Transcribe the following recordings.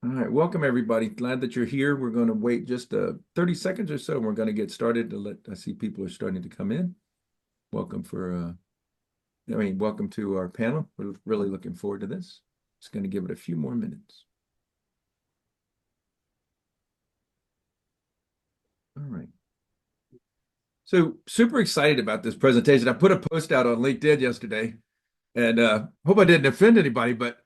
All right, welcome everybody. Glad that you're here. We're going to wait just 30 seconds or so, and we're going to get started to let I see people are starting to come in. Welcome for welcome to our panel. We're really looking forward to this. Just going to give it a few more minutes. All right. So super excited about this presentation. I put a post out on LinkedIn yesterday and hope I didn't offend anybody, but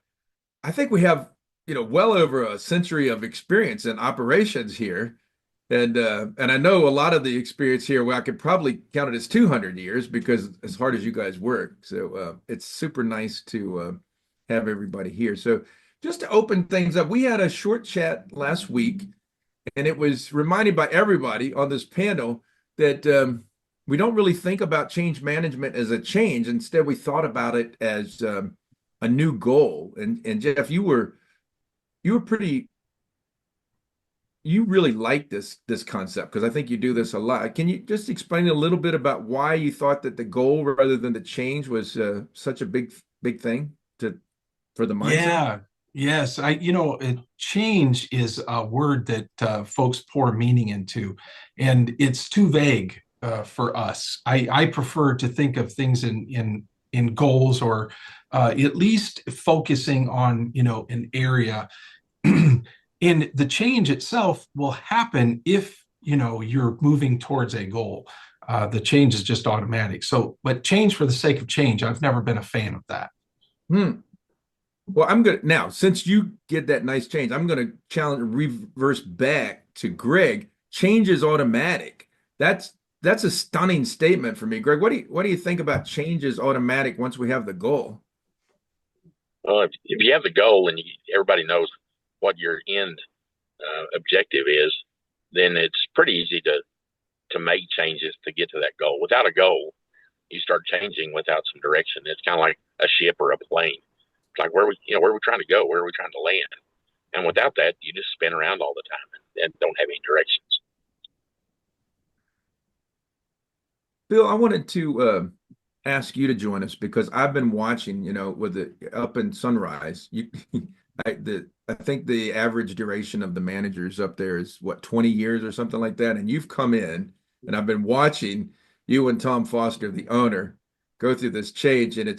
I think we have, well over a century of experience in operations here. And I know a lot of the experience here, well, I could probably count it as 200 years because as hard as you guys work. So it's super nice to have everybody here. So just to open things up, we had a short chat last week, and it was reminded by everybody on this panel that we don't really think about change management as a change. Instead, we thought about it as a new goal. And Jeff, you were pretty you really like this concept because I think you do this a lot. Can you just explain a little bit about why you thought that the goal rather than the change was such a big thing to for the mindset? Yeah, yes. Change is a word that folks pour meaning into, and it's too vague for us. I prefer to think of things in goals or at least focusing on, an area. And the change itself will happen if, you're moving towards a goal. The change is just automatic. So, but change for the sake of change, I've never been a fan of that. Hmm. Well, I'm gonna now, since you get that nice change, I'm gonna challenge reverse back to Greg. Change is automatic. That's a stunning statement for me. Greg, what do you think about change is automatic once we have the goal? Well, if you have the goal and everybody knows what your end objective is, then it's pretty easy to make changes to get to that goal. Without a goal, you start changing without some direction. It's kind of like a ship or a plane. It's like where are we trying to go? Where are we trying to land? And without that, you just spin around all the time and don't have any directions. Bill, I wanted to ask you to join us because I've been watching, with the up and sunrise. I think the average duration of the managers up there is what, 20 years or something like that. And you've come in, and I've been watching you and Tom Foster, the owner, go through this change, and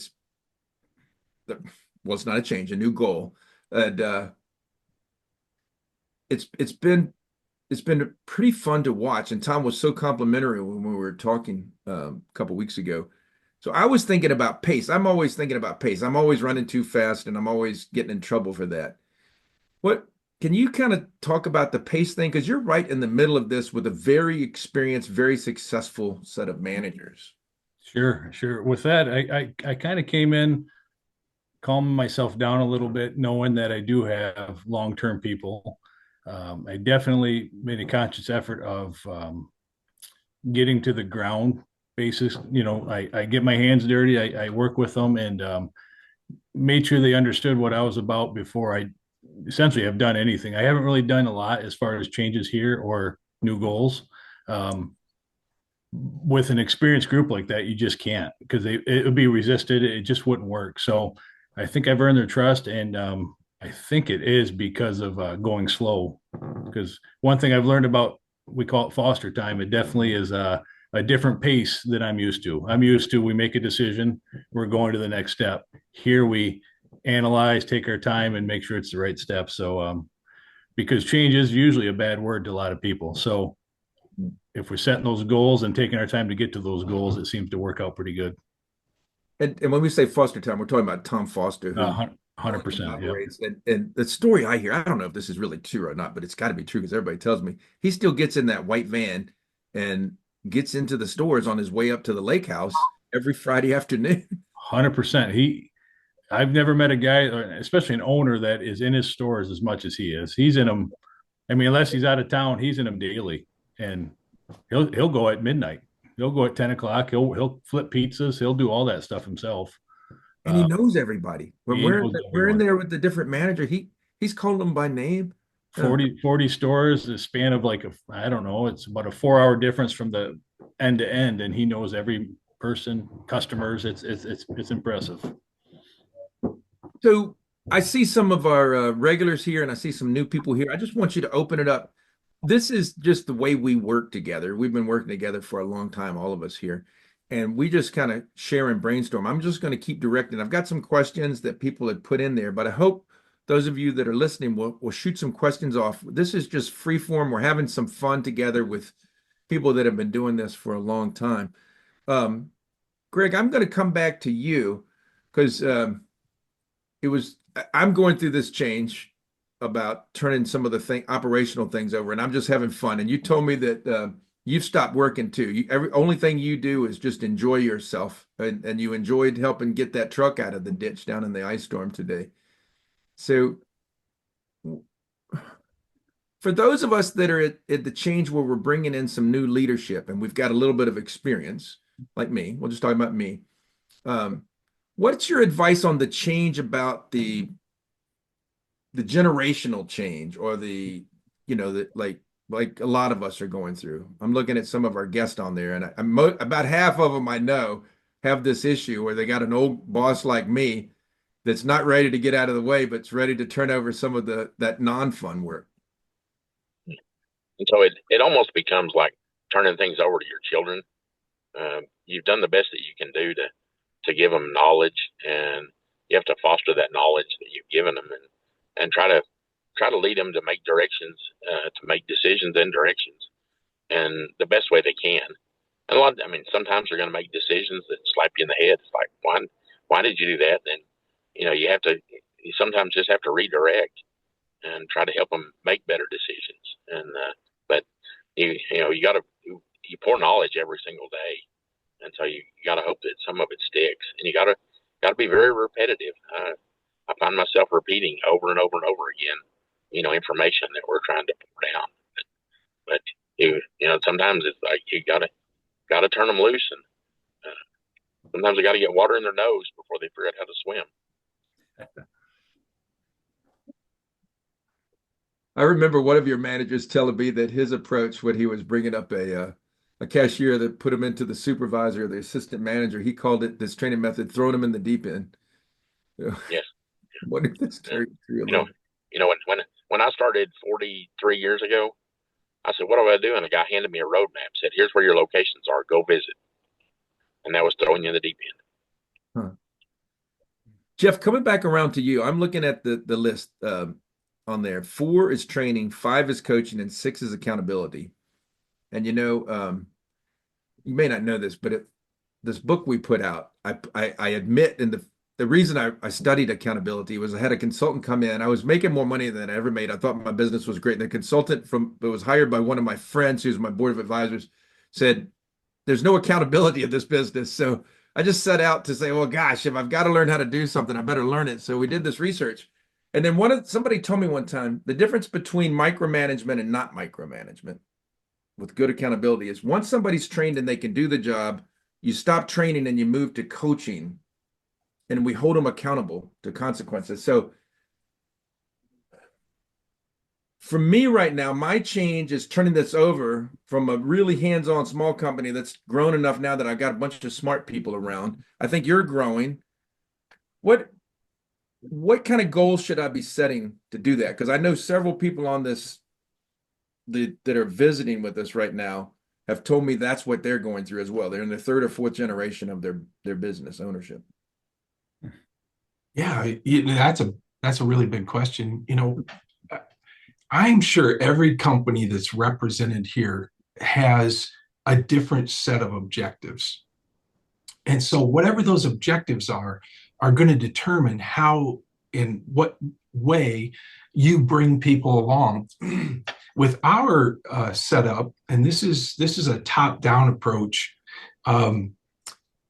well, it's not a change, a new goal, and it's it's been it's been pretty fun to watch. And Tom was so complimentary when we were talking a couple weeks ago. So I was thinking about pace. I'm always thinking about pace. I'm always running too fast, and I'm always getting in trouble for that. What can you kind of talk about the pace thing? Because you're right in the middle of this with a very experienced, very successful set of managers. Sure, sure. With that, I kind of came in calming myself down a little bit, knowing that I do have long-term people. I definitely made a conscious effort of getting to the ground basis. I get my hands dirty. I work with them and made sure they understood what I was about before I essentially have done anything. I haven't really done a lot as far as changes here or new goals. With an experienced group like that, you just can't because it would be resisted. It just wouldn't work. So I think I've earned their trust, and I think it is because of going slow. Because one thing I've learned about, we call it foster time. It definitely is a different pace than I'm used to. I'm used to, we make a decision, we're going to the next step. Here we analyze, take our time, and make sure it's the right step. So because change is usually a bad word to a lot of people. So if we're setting those goals and taking our time to get to those goals, it seems to work out pretty good. And when we say foster time, we're talking about Tom Foster, who 100%. Yeah. operates. And the story I hear, I don't know if this is really true or not, but it's got to be true because everybody tells me he still gets in that white van and gets into the stores on his way up to the lake house every Friday afternoon. 100%. I've never met a guy, especially an owner, that is in his stores as much as he is. He's in them. I mean, unless he's out of town, he's in them daily, and he'll go at midnight. He'll go at 10 o'clock. He'll flip pizzas. He'll do all that stuff himself. And he Uh, knows everybody. When he we're knows we're in everyone. there with the different manager, he's calling them by name. Uh, 40 stores, the span of like I don't know, it's about a 4 hour difference from the end to end, and he knows every person, customers. It's impressive. so I see some of our regulars here and I see some new people here. I just want you to open it up. This is just the way we work together. We've been working together for a long time, all of us here. And we just kind of share and brainstorm. I'm just going to keep directing. I've got some questions that people had put in there, but I hope those of you that are listening will shoot some questions off. This is just free form. We're having some fun together with people that have been doing this for a long time. Um, Greg, I'm going to come back to you because it was I'm going through this change about turning some of the operational things over, and I'm just having fun. And you told me that you've stopped working too. Every only thing you do is just enjoy yourself, and you enjoyed helping get that truck out of the ditch down in the ice storm today. So, for those of us that are at the change where we're bringing in some new leadership and we've got a little bit of experience, like me, we'll just talk about me. Um, what's your advice on the change about the generational change or like a lot of us are going through? I'm looking at some of our guests on there, and about half of them I know have this issue where they got an old boss like me that's not ready to get out of the way, but's ready to turn over some of that non-fun work. And so it almost becomes like turning things over to your children. You've done the best that you can do to give them knowledge, and you have to foster that knowledge that you've given them, and try to lead them to make directions, to make decisions and directions, and the best way they can. And sometimes they're going to make decisions that slap you in the head. It's like, why did you do that? And you sometimes just have to redirect and try to help them make better decisions. And but you pour knowledge every single day, and so you got to hope that some of it sticks, and you got to be very repetitive. I find myself repeating over and over and over again, information that we're trying to pour down. But sometimes it's like you gotta turn them loose, and sometimes they got to get water in their nose before they figure out how to swim. I remember one of your managers telling me that his approach when he was bringing up a cashier that put him into the supervisor or the assistant manager, he called it this training method, throwing him in the deep end. Yes. I wonder if that's true. When I started 43 years ago, I said, "What do I do?" And a guy handed me a roadmap, said, "Here's where your locations are. Go visit." And that was throwing you in the deep end. Huh. Jeff, coming back around to you, I'm looking at the list on there. 4 is training, 5 is coaching, and 6 is accountability. And you may not know this, but this book we put out, I admit in the reason I studied accountability was I had a consultant come in. I was making more money than I ever made. I thought my business was great. And the consultant that was hired by one of my friends, who's my board of advisors, said, "There's no accountability in this business." So I just set out to say, well, gosh, if I've got to learn how to do something, I better learn it. So we did this research. And then somebody told me one time, the difference between micromanagement and not micromanagement with good accountability is once somebody's trained and they can do the job, you stop training and you move to coaching, and we hold them accountable to consequences. So for me right now, my change is turning this over from a really hands-on small company that's grown enough now that I've got a bunch of smart people around. I think you're growing. What kind of goals should I be setting to do that? Because I know several people on this that are visiting with us right now have told me that's what they're going through as well. They're in their 3rd or 4th generation of their business ownership. Yeah, that's a really big question. I'm sure every company that's represented here has a different set of objectives. And so whatever those objectives are going to determine how, in what way you bring people along. With our setup, and this is a top-down approach,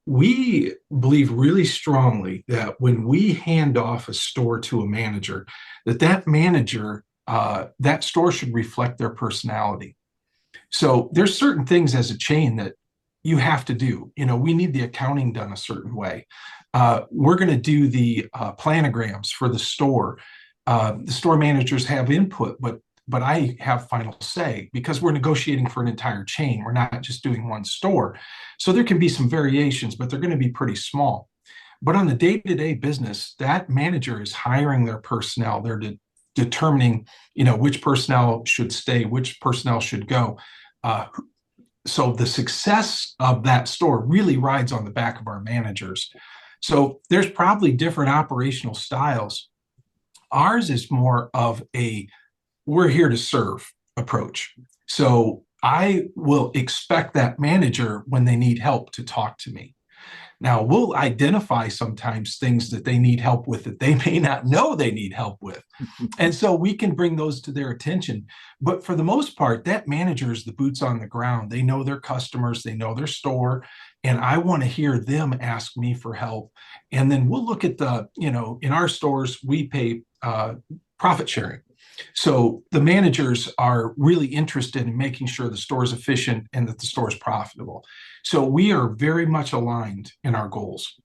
we believe really strongly that when we hand off a store to a manager, that manager, that store should reflect their personality. So there's certain things as a chain that you have to do. We need the accounting done a certain way. We're going to do the planograms for the store. The store managers have input, but I have final say because we're negotiating for an entire chain. We're not just doing one store. So there can be some variations, but they're going to be pretty small. But on the day-to-day business, that manager is hiring their personnel. They're determining, which personnel should stay, which personnel should go. So the success of that store really rides on the back of our managers. So there's probably different operational styles. Ours is more of a we're here to serve approach. So I will expect that manager when they need help to talk to me. Now, we'll identify sometimes things that they need help with that they may not know they need help with. And so we can bring those to their attention. But for the most part, that manager is the boots on the ground. They know their customers, they know their store, and I want to hear them ask me for help. And then we'll look at in our stores, we pay profit sharing. So the managers are really interested in making sure the store is efficient and that the store is profitable. So we are very much aligned in our goals,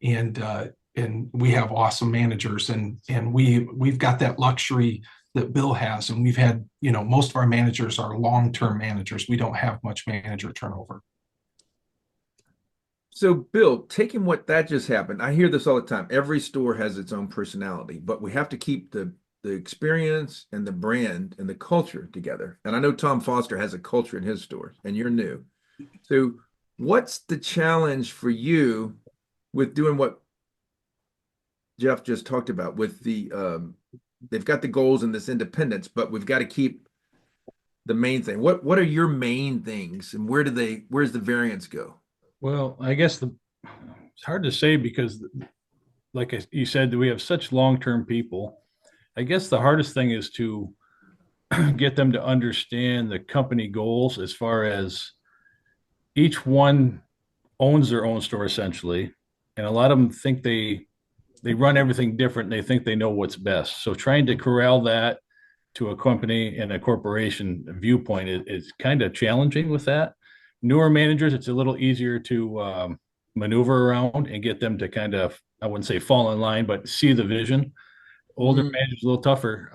and we have awesome managers, and we've got that luxury that Bill has, and we've had most of our managers are long-term managers. We don't have much manager turnover. So, Bill, taking what that just happened, I hear this all the time. Every store has its own personality, but we have to keep the experience and the brand and the culture together. And I know Tom Foster has a culture in his stores, and you're new. So what's the challenge for you with doing what Jeff just talked about with they've got the goals and this independence, but we've got to keep the main thing. What are your main things, and where's the variance go? Well, I guess it's hard to say because, like you said, that we have such long-term people. I guess the hardest thing is to get them to understand the company goals as far as each one owns their own store essentially. And a lot of them think they run everything different. And they think they know what's best. So trying to corral that to a company and a corporation viewpoint is kind of challenging with that. Newer managers, it's a little easier to maneuver around and get them to kind of, I wouldn't say fall in line, but see the vision. Older managers a little tougher.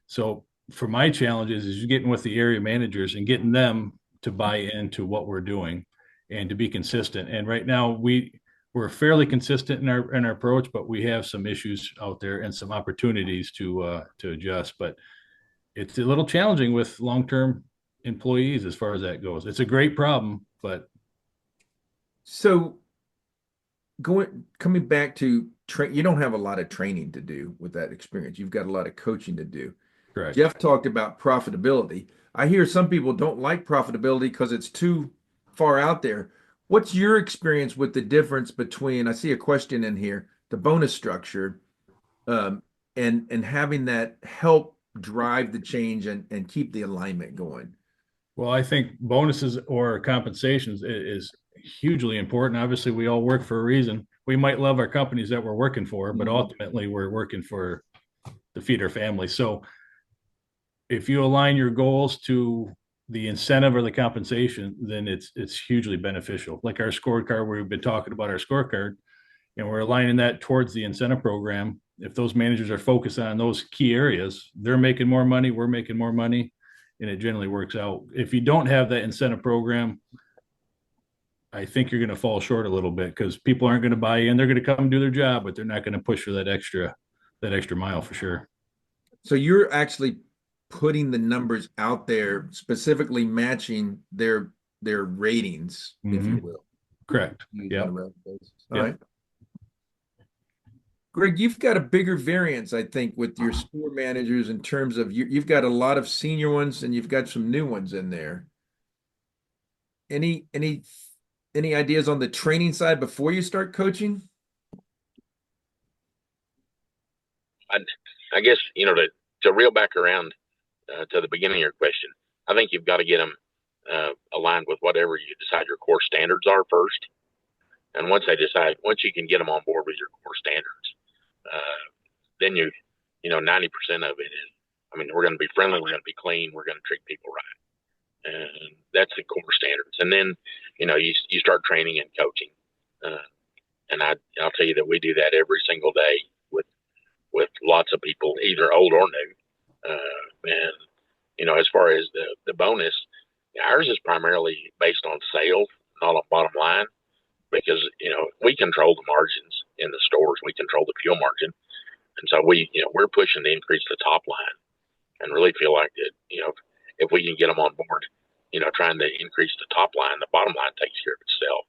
So for my challenges is getting with the area managers and getting them to buy into what we're doing and to be consistent. And right now we're fairly consistent in our approach, but we have some issues out there and some opportunities to adjust. But it's a little challenging with long-term employees as far as that goes. It's a great problem, but so coming back to you don't have a lot of training to do with that experience. You've got a lot of coaching to do. correct. Jeff talked about profitability. I hear some people don't like profitability because it's too far out there. What's your experience with the difference between, I see a question in here, the bonus structure, and having that help drive the change and keep the alignment going? Well, I think bonuses or compensations is hugely important. Obviously, we all work for a reason. We might love our companies that we're working for, but ultimately we're working to feed our family. So if you align your goals to the incentive or the compensation, then it's hugely beneficial. Like our scorecard, we've been talking about our scorecard, and we're aligning that towards the incentive program. If those managers are focused on those key areas, they're making more money, we're making more money, and it generally works out. If you don't have that incentive program, I think you're going to fall short a little bit because people aren't going to buy in. They're going to come do their job, but they're not going to push for that extra mile for sure. So you're actually putting the numbers out there, specifically matching their ratings, if you will. Correct. Yeah. All right. Greg, you've got a bigger variance, I think, with your store managers in terms of you've got a lot of senior ones and you've got some new ones in there. Any ideas on the training side before you start coaching? I guess, to reel back around to the beginning of your question, I think you've got to get them aligned with whatever you decide your core standards are first. And once you can get them on board with your core standards, then 90% of it is, we're going to be friendly, we're going to be clean, we're going to treat people right. And that's the core standards. And then, you start training and coaching. And I'll tell you that we do that every single day with lots of people, either old or new. And, as far as the bonus, ours is primarily based on sales, not on bottom line. because we control the margins in the stores, we control the fuel margin, and so we're pushing to increase the top line, and really feel like that if we can get them on board, trying to increase the top line, the bottom line takes care of itself.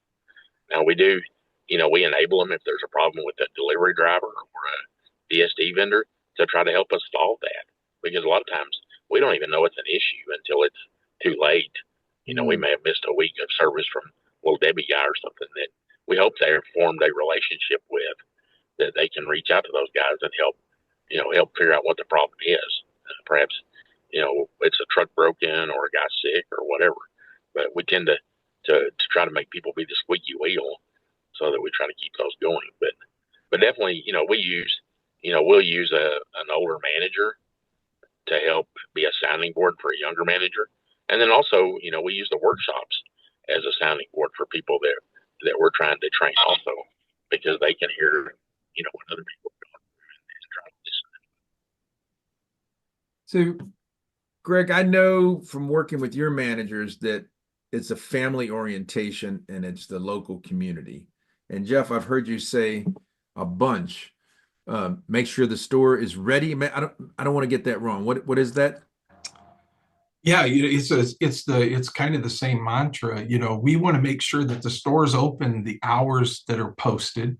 Now we do, we enable them if there's a problem with a delivery driver or a DSD vendor to try to help us solve that, because a lot of times we don't even know it's an issue until it's too late. We may have missed a week of service from Little Debbie guy or something that we hope they've formed a relationship with, that they can reach out to those guys and help figure out what the problem is. Perhaps, it's a truck broken or a guy sick or whatever. But we tend to try to make people be the squeaky wheel so that we try to keep those going. But definitely, we'll use an older manager to help be a sounding board for a younger manager. And then also, we use the workshops as a sounding board for people that we're trying to train also, because they can hear, what other people are going through and try to listen. So, Greg, I know from working with your managers that it's a family orientation and it's the local community. And Jeff, I've heard you say a bunch. Make sure the store is ready. I don't want to get that wrong. What is that? Yeah, it's kind of the same mantra. We want to make sure that the store's open the hours that are posted,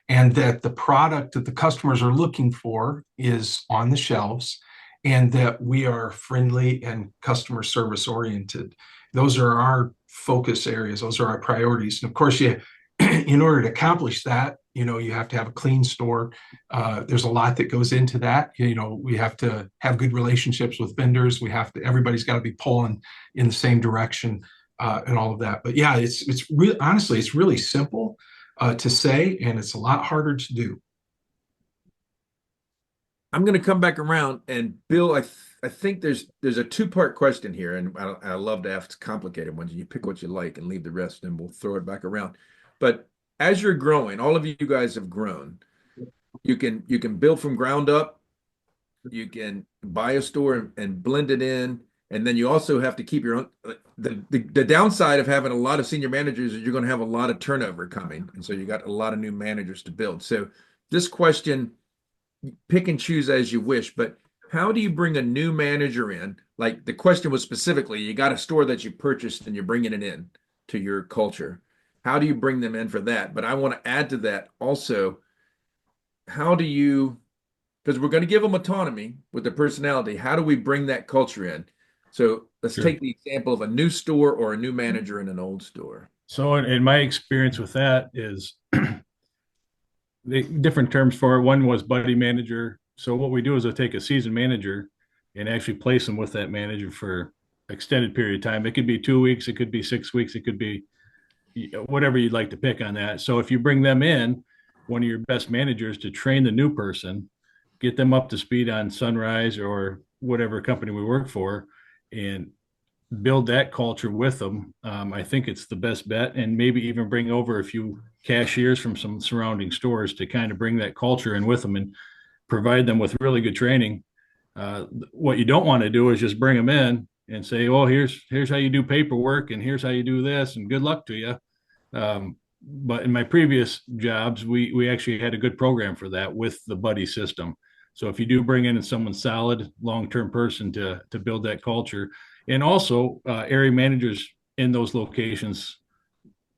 and that the product that the customers are looking for is on the shelves, and that we are friendly and customer service oriented. Those are our focus areas. Those are our priorities. And of course, in order to accomplish that, you have to have a clean store. There's a lot that goes into that. We have to have good relationships with vendors. Everybody's got to be pulling in the same direction, and all of that. But yeah, honestly, it's really simple to say, and it's a lot harder to do. I'm going to come back around, and Bill, I think there's a two-part question here, and I love to ask complicated ones. You pick what you like and leave the rest, and we'll throw it back around. But as you're growing, all of you guys have grown. You can build from ground up. You can buy a store and blend it in, and then you also have to keep your own. The downside of having a lot of senior managers is you're going to have a lot of turnover coming, and so you got a lot of new managers to build. So this question, pick and choose as you wish, but how do you bring a new manager in? Like the question was specifically, you got a store that you purchased and you're bringing it in to your culture. How do you bring them in for that? But I want to add to that also, how do you, because we're going to give them autonomy with their personality, how do we bring that culture in? So let's Sure. take the example of a new store or a new manager in an old store. So in my experience with that is the different terms for it. One was buddy manager. So what we do is I take a seasoned manager and actually place them with that manager for extended period of time. It could be 2 weeks, it could be 6 weeks, it could be whatever you'd like to pick on that. So if you bring them in, one of your best managers to train the new person, get them up to speed on Sunrise or whatever company we work for, and build that culture with them. I think it's the best bet, and maybe even bring over a few cashiers from some surrounding stores to kind of bring that culture in with them and provide them with really good training. What you don't want to do is just bring them in and say, "Oh, here's how you do paperwork, and here's how you do this, and good luck to you." But in my previous jobs, we actually had a good program for that with the buddy system. So if you do bring in someone solid, long-term person to build that culture, and also area managers in those locations,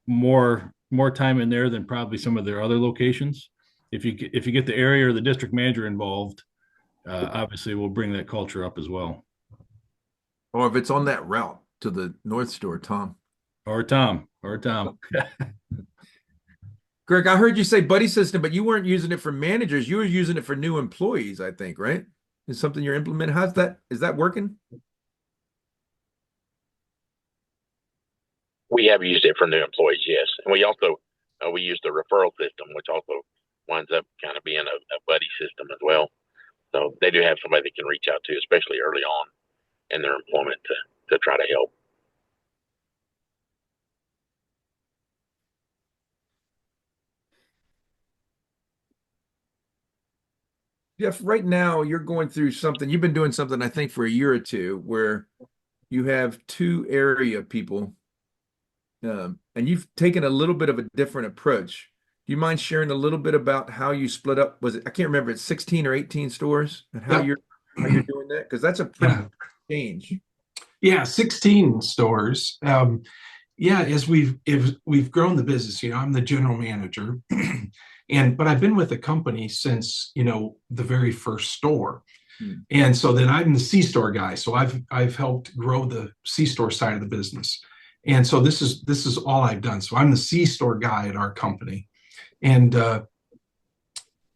more time in there than probably some of their other locations. If you get the area or the district manager involved, obviously we'll bring that culture up as well. Or if it's on that route to the North Store, Tom. Or Tom. Greg, I heard you say buddy system, but you weren't using it for managers. You were using it for new employees, I think, right? Is something you're implementing. Is that working? We have used it for new employees, yes, and we also we use the referral system, which also winds up kind of being a buddy system as well. So they do have somebody they can reach out to, especially early on in their employment, to try to help. Jeff, right now you're going through something. You've been doing something, I think, for a year or two, where you have two area people and you've taken a little bit of a different approach. Do you mind sharing a little bit about how you split up? Was it, I can't remember, it's 16 or 18 stores and Yep. how you're doing that? Because that's a pretty Yeah. change. Yeah, 16 stores. Yeah, as we've grown the business, I'm the general manager, but I've been with the company since the very first store, Hmm. and so then I'm the C store guy. So I've helped grow the C store side of the business, and so this is all I've done. So I'm the C store guy at our company, and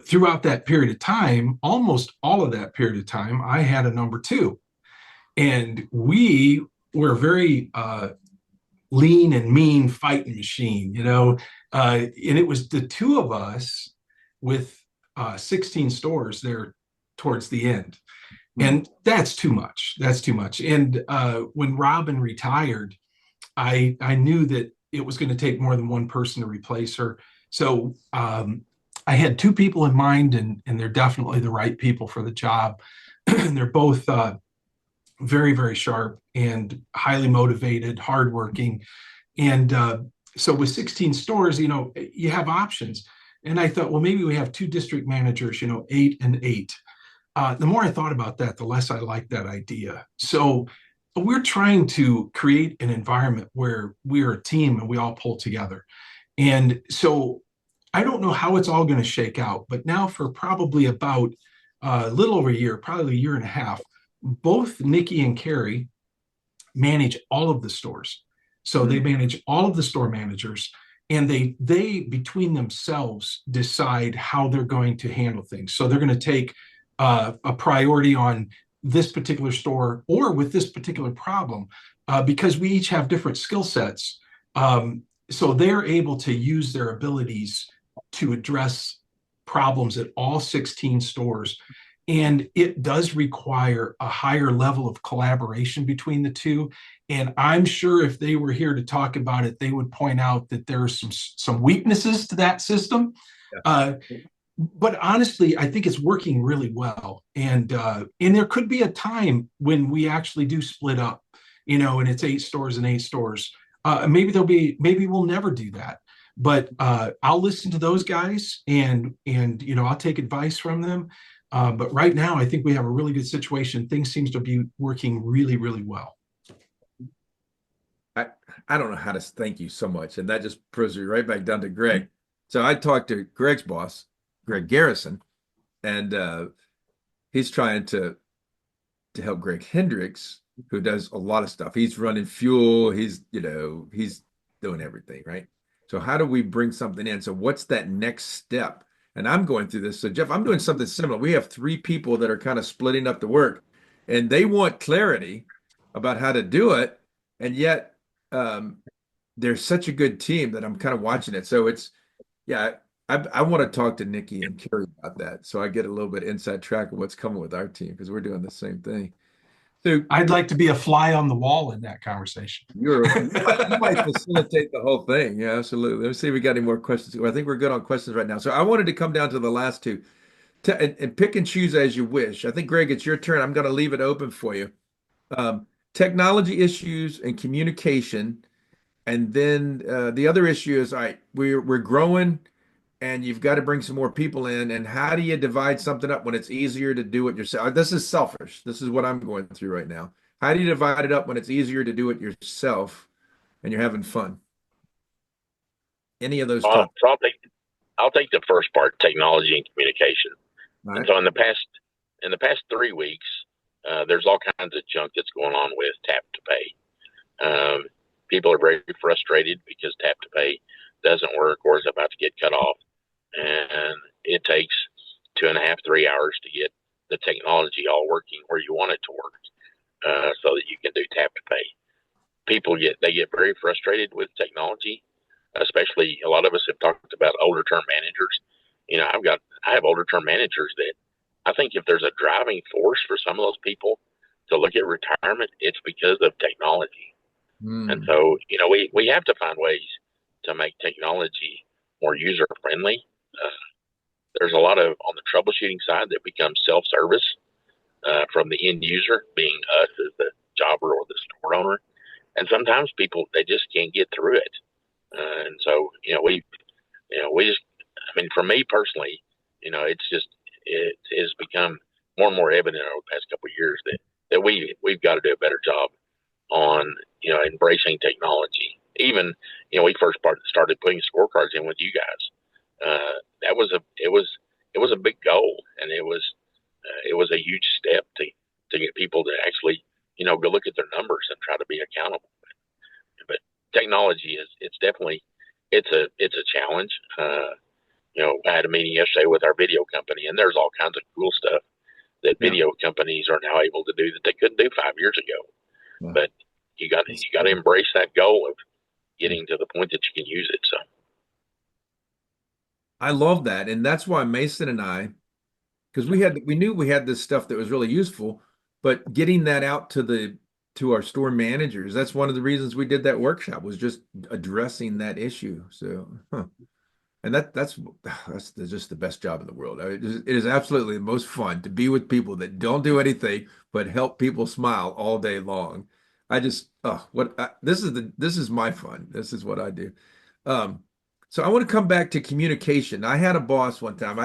throughout that period of time, almost all of that period of time, I had a number two, and we were very lean and mean fighting machine, and it was the two of us with 16 stores there towards the end. And that's too much. That's too much. And when Robin retired, I knew that it was going to take more than one person to replace her. So I had two people in mind, and they're definitely the right people for the job. They're both very, very sharp and highly motivated, hardworking. And so with 16 stores, you have options. And I thought, well, maybe we have two district managers, 8 and 8. The more I thought about that, the less I liked that idea. So we're trying to create an environment where we're a team and we all pull together. And so I don't know how it's all going to shake out, but now for probably about a little over a year, probably a year and a half, both Nikki and Carrie manage all of the stores. So they manage all of the store managers, and they between themselves decide how they're going to handle things. So they're going to take a priority on this particular store or with this particular problem because we each have different skill sets. So they're able to use their abilities to address problems at all 16 stores. And it does require a higher level of collaboration between the two. And I'm sure if they were here to talk about it, they would point out that there are some weaknesses to that system. Yeah. But honestly, I think it's working really well. And there could be a time when we actually do split up, and it's 8 stores and 8 stores. Maybe we'll never do that. But I'll listen to those guys, and I'll take advice from them. But right now, I think we have a really good situation. Things seems to be working really, really well. I don't know how to thank you so much. And that just proves me right back down to Greg. So I talked to Greg's boss, Greg Garrison, and he's trying to help Greg Hendrix, who does a lot of stuff. He's running fuel, he's doing everything, right? So how do we bring something in? So what's that next step? And I'm going through this. So Jeff, I'm doing something similar. We have 3 people that are kind of splitting up the work, and they want clarity about how to do it. And yet they're such a good team that I'm kind of watching it. So yeah, I want to talk to Nikki and Carrie about that. So I get a little bit inside track of what's coming with our team because we're doing the same thing. So I'd like to be a fly on the wall in that conversation. you might facilitate the whole thing. Yeah, absolutely. Let's see if we got any more questions. I think we're good on questions right now. So I wanted to come down to the last two and pick and choose as you wish. I think, Greg, it's your turn. I'm going to leave it open for you. Technology issues and communication. And then the other issue is, all right, we're growing and you've got to bring some more people in. And how do you divide something up when it's easier to do it yourself? This is selfish. This is what I'm going through right now. How do you divide it up when it's easier to do it yourself and you're having fun? Any of those So topics? I'll take the first part, technology and communication. Right. And so in the past 3 weeks, there's all kinds of junk that's going on with tap to pay. People are very frustrated because tap to pay doesn't work or is about to get cut off. And it takes 2.5, 3 hours to get the technology all working where you want it to work, so that you can do tap to pay. They get very frustrated with technology, especially a lot of us have talked about older term managers. I have older term managers that I think if there's a driving force for some of those people to look at retirement, it's because of technology. And so, we have to find ways to make technology more user friendly. There's a lot of on the troubleshooting side that becomes self-service from the end user, being us as the jobber or the store owner. and sometimes people, they just can't get through it. And so, we just, I mean, for me personally, it's just, it has become more and more evident over the past couple of years that we've got to do a better job on, embracing technology. Even, we first started putting scorecards in with you guys. That was it was a big goal, and it was a huge step to get people to actually, go look at their numbers and try to be accountable. But technology it's definitely, it's a challenge. I had a meeting yesterday with our video company, and there's all kinds of cool stuff that video companies are now able to do that they couldn't do 5 years ago. Yeah. But you got to embrace that goal of getting to the point that you can use it. So I love that. And that's why Mason and I, because we knew we had this stuff that was really useful, but getting that out to our store managers, that's one of the reasons we did that workshop, was just addressing that issue. So, and that's just the best job in the world. It is absolutely the most fun to be with people that don't do anything but help people smile all day long. This is my fun. This is what I do. So I want to come back to communication. I had a boss one time.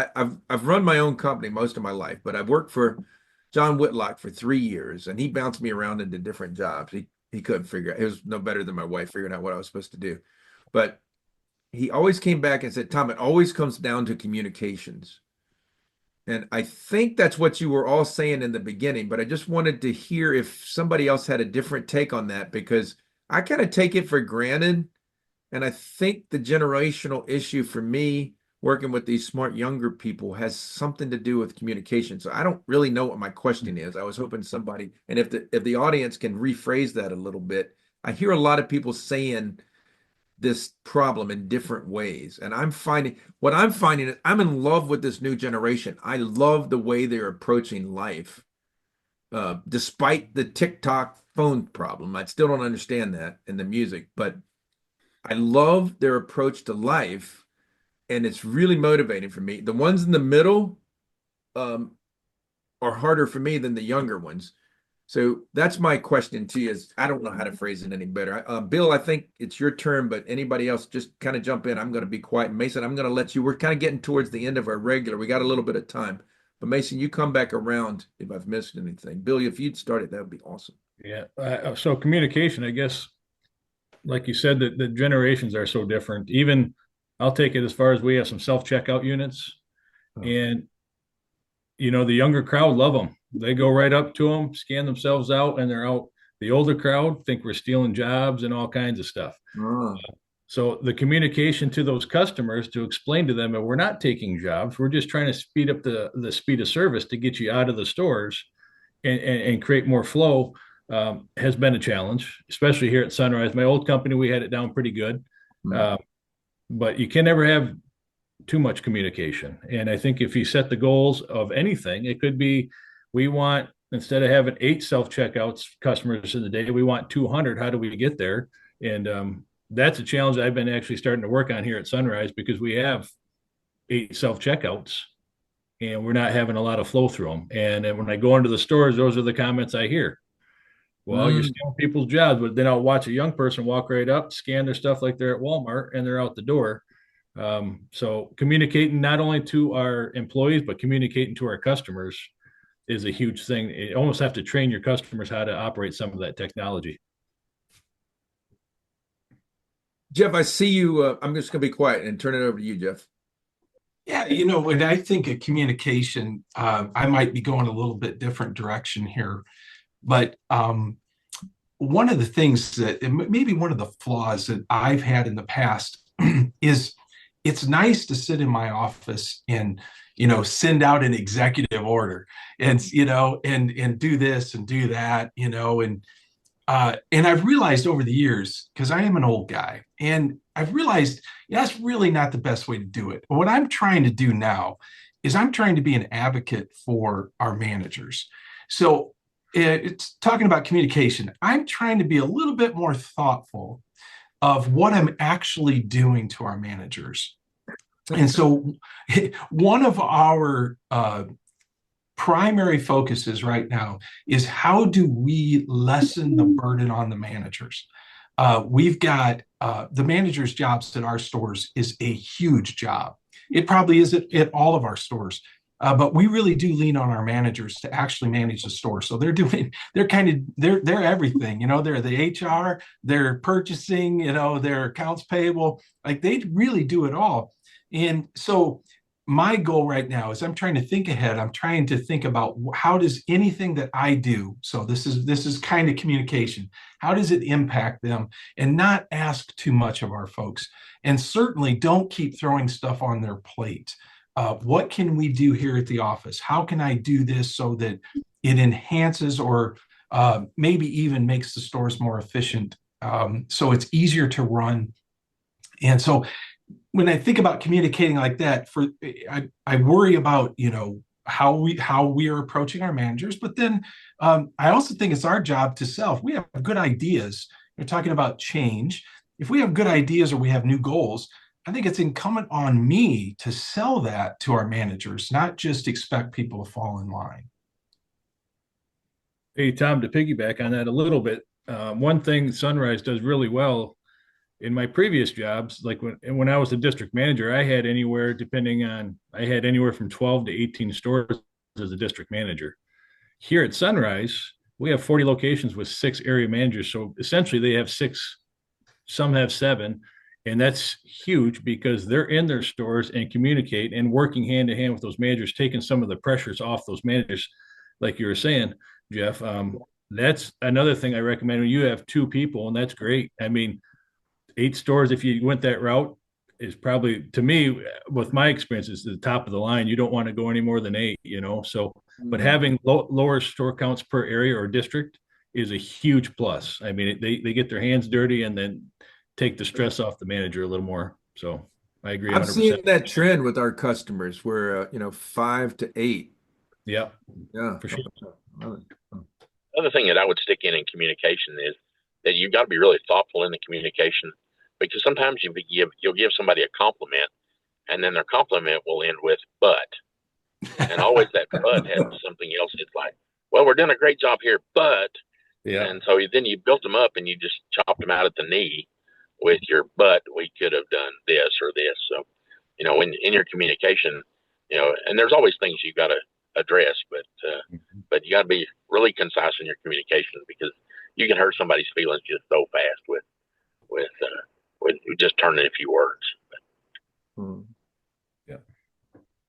I've run my own company most of my life, but I've worked for John Whitlock for 3 years, and he bounced me around into different jobs. He couldn't figure out. It was no better than my wife figuring out what I was supposed to do. But he always came back and said, Tom, it always comes down to communications. And I think that's what you were all saying in the beginning, but I just wanted to hear if somebody else had a different take on that, because I kind of take it for granted. And I think the generational issue for me working with these smart younger people has something to do with communication. So I don't really know what my question is. I was hoping somebody, and if the audience can rephrase that a little bit. I hear a lot of people saying this problem in different ways. And I'm finding is I'm in love with this new generation. I love the way they're approaching life. Despite the TikTok phone problem. I still don't understand that in the music, but I love their approach to life, and it's really motivating for me. The ones in the middle are harder for me than the younger ones. So that's my question to you. Is I don't know how to phrase it any better. Bill, I think it's your turn, but anybody else, just kind of jump in. I'm going to be quiet. Mason, I'm going to let you. We're kind of getting towards the end of our regular. We got a little bit of time, but Mason, you come back around if I've missed anything. Bill, if you'd started, that would be awesome. Yeah. So communication, I guess, like you said, that the generations are so different. Even I'll take it as far as we have some self-checkout units, and the younger crowd love them. They go right up to them, scan themselves out, and they're out. The older crowd think we're stealing jobs and all kinds of stuff. So the communication to those customers to explain to them that we're not taking jobs, we're just trying to speed up the speed of service to get you out of the stores and create more flow, has been a challenge, especially here at Sunrise. My old company, we had it down pretty good. But you can never have too much communication. And I think if you set the goals of anything, it could be, we want, instead of having 8 self-checkouts customers in the day, we want 200. How do we get there? And that's a challenge I've been actually starting to work on here at Sunrise, because we have 8 self-checkouts and we're not having a lot of flow through them. And when I go into the stores, those are the comments I hear. Well, you're stealing people's jobs, but then I'll watch a young person walk right up, scan their stuff like they're at Walmart, and they're out the door. So communicating not only to our employees, but communicating to our customers is a huge thing. You almost have to train your customers how to operate some of that technology. Jeff, I see you. I'm just going to be quiet and turn it over to you, Jeff. Yeah, when I think of communication, I might be going a little bit different direction here. But one of the things that maybe one of the flaws that I've had in the past is it's nice to sit in my office and, send out an executive order and, and do this and do that, and I've realized over the years, because I am an old guy, and I've realized that's really not the best way to do it. What I'm trying to do now is I'm trying to be an advocate for our managers. So it's talking about communication. I'm trying to be a little bit more thoughtful of what I'm actually doing to our managers. And so one of our primary focuses right now is how do we lessen the burden on the managers? We've got the managers' jobs at our stores is a huge job. It probably is at all of our stores. But we really do lean on our managers to actually manage the store. So they're everything, they're the HR, they're purchasing, they're accounts payable, like they really do it all. And so my goal right now is I'm trying to think ahead. I'm trying to think about how does anything that I do, so this is kind of communication, how does it impact them, and not ask too much of our folks. And certainly don't keep throwing stuff on their plate. What can we do here at the office? How can I do this so that it enhances or maybe even makes the stores more efficient, so it's easier to run? And so when I think about communicating like that, I worry about how we are approaching our managers, but then I also think it's our job to sell. If we have good ideas, you're talking about change. If we have good ideas or we have new goals, I think it's incumbent on me to sell that to our managers, not just expect people to fall in line. Hey, Tom, to piggyback on that a little bit, one thing Sunrise does really well in my previous jobs, like when I was a district manager, I had anywhere, from 12 to 18 stores as a district manager. Here at Sunrise, we have 40 locations with 6 area managers. So essentially they have 6, some have 7. And that's huge because they're in their stores and communicate and working hand in hand with those managers, taking some of the pressures off those managers. Like you were saying, Jeff, that's another thing I recommend when you have 2 people, and that's great. I mean, 8 stores, if you went that route, is probably, to me, with my experience, is the top of the line. You don't want to go any more than 8, So, but having lower store counts per area or district is a huge plus. I mean, they get their hands dirty and then take the stress off the manager a little more. So I agree I've 100%. seen that trend with our customers where, 5 to 8. Yeah, Yeah. for sure. Other thing that I would stick in communication is that you've got to be really thoughtful in the communication, because sometimes you'll give somebody a compliment, and then their compliment will end with "but," and always that "but" has something else. It's like, well, we're doing a great job here, but, Yeah. and so then you built them up and you just chopped them out at the knee with your "but we could have done this or this." So, in your communication, and there's always things you got to address, but you got to be really concise in your communication, because you can hurt somebody's feelings just so fast with just turning a few words. Yeah.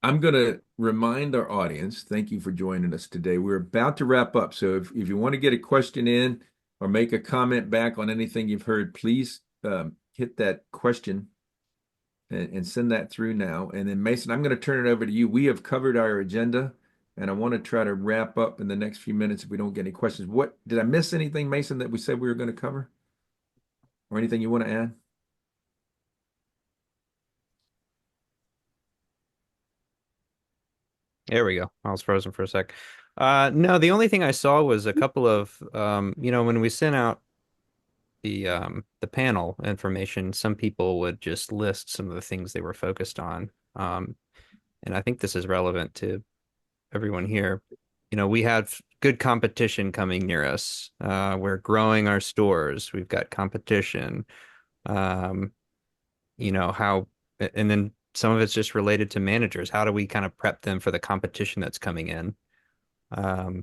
I'm going to remind our audience, thank you for joining us today. We're about to wrap up. So if you want to get a question in or make a comment back on anything you've heard, please hit that question and send that through now. And then Mason, I'm going to turn it over to you. We have covered our agenda, and I want to try to wrap up in the next few minutes if we don't get any questions. What did I miss anything, Mason, that we said we were going to cover? Or anything you want to add? There we go. I was frozen for a sec. No, the only thing I saw was a couple of when we sent out the panel information, some people would just list some of the things they were focused on. And I think this is relevant to everyone here. We have good competition coming near us. We're growing our stores. We've got competition. How, and then some of it's just related to managers. How do we kind of prep them for the competition that's coming in? I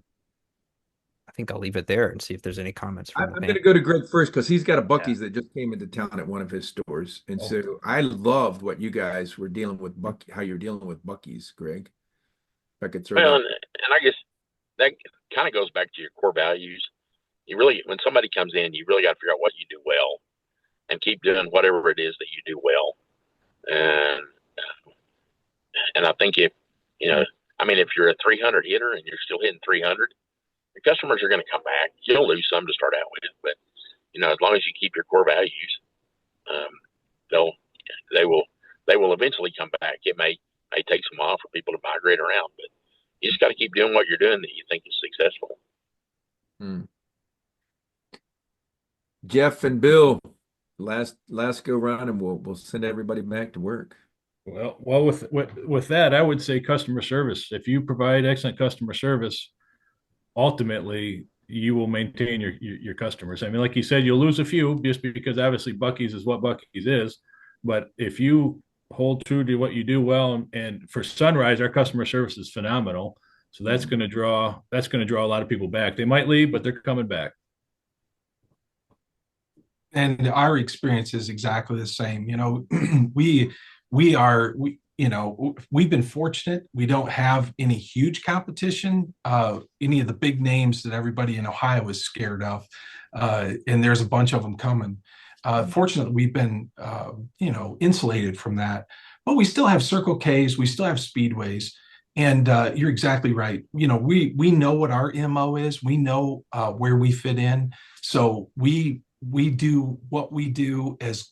think I'll leave it there and see if there's any comments from I'm the going to panel. go to Greg first because he's got a Buc-ee's that just came into town at one of his stores. And so I loved what you guys were dealing with, how you're dealing with Buc-ee's, Greg. If I could throw Well, that. and I guess that kind of goes back to your core values. When somebody comes in, you really got to figure out what you do well and keep doing whatever it is that you do well. And I think if you're a 300 hitter and you're still hitting 300, your customers are going to come back. You'll lose some to start out with, but as long as you keep your core values, they will eventually come back. It may take some while for people to migrate around, but you just got to keep doing what you're doing that you think is successful. Jeff and Bill, last go round, and we'll send everybody back to work. Well, with that, I would say customer service. If you provide excellent customer service, ultimately you will maintain your customers. I mean, like you said, you'll lose a few just because obviously Bucky's is what Bucky's is. But if you hold true to what you do well, and for Sunrise, our customer service is phenomenal. So that's going to draw a lot of people back. They might leave, but they're coming back. And our experience is exactly the same. You know, we've been fortunate. We don't have any huge competition, any of the big names that everybody in Ohio is scared of. And there's a bunch of them coming. Fortunately, we've been, insulated from that. But we still have Circle Ks, we still have Speedways. And you're exactly right. You know, we know what our MO is. We know where we fit in. So we do what we do as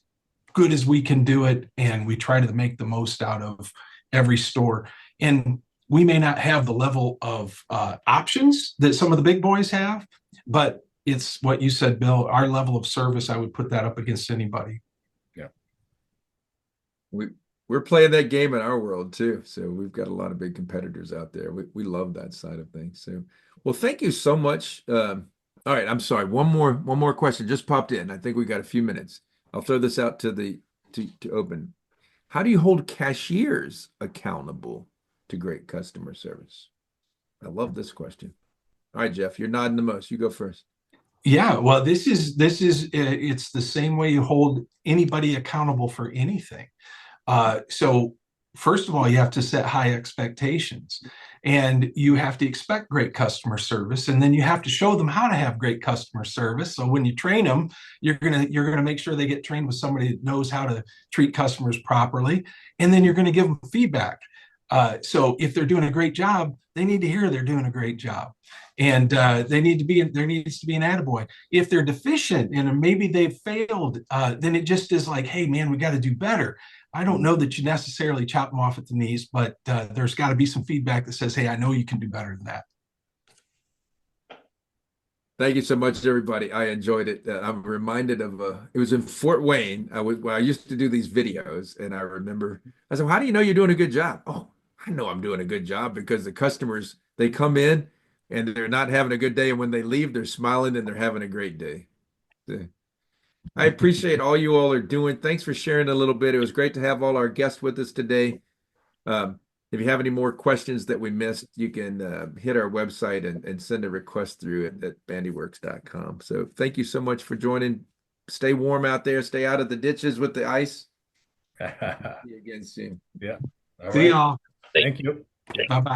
good as we can do it, and we try to make the most out of every store. And we may not have the level of options that some of the big boys have, but it's what you said, Bill, our level of service, I would put that up against anybody. Yeah. We're playing that game in our world too. So we've got a lot of big competitors out there. We love that side of things. So, well, thank you so much. All right, I'm sorry. One more question just popped in. I think we got a few minutes. I'll throw this out to open. How do you hold cashiers accountable to great customer service? I love this question. All right, Jeff, you're nodding the most. You go first. Yeah, well, this is it's the same way you hold anybody accountable for anything. So first of all, you have to set high expectations, and you have to expect great customer service, and then you have to show them how to have great customer service. So when you train them, you're gonna make sure they get trained with somebody that knows how to treat customers properly, and then you're going to give them feedback. So if they're doing a great job, they need to hear they're doing a great job, and there needs to be an attaboy. If they're deficient and maybe they've failed, then it just is like, hey man, we got to do better. I don't know that you necessarily chop them off at the knees, but there's got to be some feedback that says, hey, I know you can do better than that. Thank you so much, everybody. I enjoyed it. I'm reminded of it was in Fort Wayne. When I used to do these videos, and I remember I said, well, "How do you know you're doing a good job?" Oh, I know I'm doing a good job because the customers, they come in and they're not having a good day, and when they leave, they're smiling and they're having a great day. So, I appreciate all you all are doing. Thanks for sharing a little bit. It was great to have all our guests with us today. If you have any more questions that we missed, you can hit our website and send a request through at bandyworks.com. So thank you so much for joining. Stay warm out there. Stay out of the ditches with the ice. See you again soon. Yeah. All See right. y'all. Thank you. Bye bye.